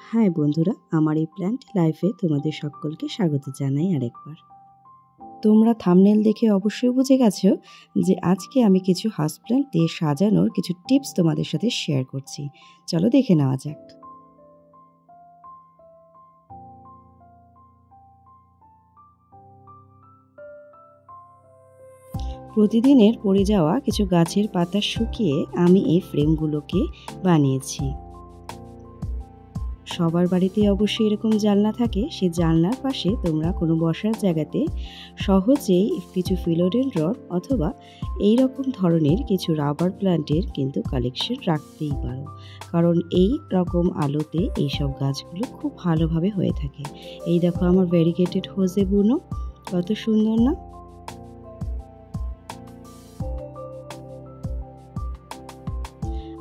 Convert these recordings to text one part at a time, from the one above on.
High বন্ধুরা, আমার এই প্ল্যান্ট লাইফে তোমাদের সকলকে স্বাগত জানাই আরেকবার। তোমরা থাম্বনেল দেখে অবশ্যই বুঝে গেছো যে আজকে আমি কিছু হাউস প্ল্যান্ট দিয়ে সাজানোর কিছু টিপস তোমাদের সাথে শেয়ার করছি। চলো দেখে নেওয়া যাক। প্রতিদিনের পড়ে যাওয়া কিছু গাছের পাতা শুকিয়ে আমি এই ফ্রেমগুলোকে বানিয়েছি। সবার বাড়িতে অবশ্যই এরকম জানলা থাকে, সেই জানলার পাশে তোমরা কোনো বসার জায়গাতে সহজেই কিছু ফিলোডেনড্রন অথবা এই রকম ধরনের কিছু রাবার প্ল্যান্টের কিন্তু কালেকশন রাখতেই পারো, কারণ এই রকম আলোতে এইসব গাছগুলো খুব ভালোভাবে হয়ে থাকে। এই দেখো আমার ভ্যারিগেটেড হোজে বুনো, কত সুন্দর না?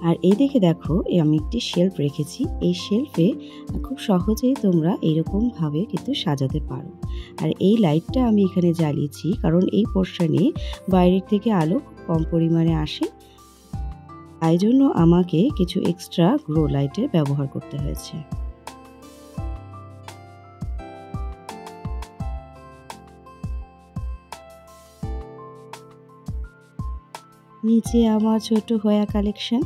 আর এই দিকে দেখো আমি একটি শেলফ রেখেছি। এই শেলফে খুব সহজেই তোমরা এইরকমভাবে কিন্তু সাজাতে পারো। আর এই লাইটটা আমি এখানে জ্বালিয়েছি কারণ এই পোর্শনে বাইরের থেকে আলো কম পরিমাণে আসে, তাই জন্য আমাকে কিছু এক্সট্রা গ্রো লাইটের ব্যবহার করতে হয়েছে। নিচে আমার ছোট হোয়া কালেকশন।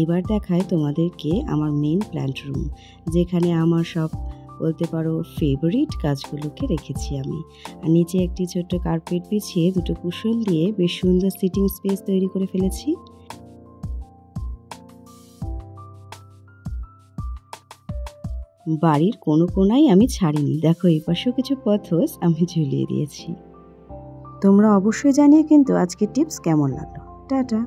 এবার দেখায় তোমাদেরকে আমার মেন প্ল্যান্ট রুম, যেখানে আমার সব বলতে পারো ফেভারিট গাছগুলোকে রেখেছি আমি। আর নিচে একটি ছোট্ট কার্পেট বিছিয়ে দুটো কুশন দিয়ে বেশ সুন্দর সিটিং স্পেস তৈরি করে ফেলেছি। বাড়ির কোনো কোনায় আমি ছাড়িনি, দেখো এই পাশেও কিছু পথস আমি ঝুলিয়ে দিয়েছি। তোমরা অবশ্যই জানিয়ে কিন্তু আজকে টিপস কেমন লাগলো। টাটা।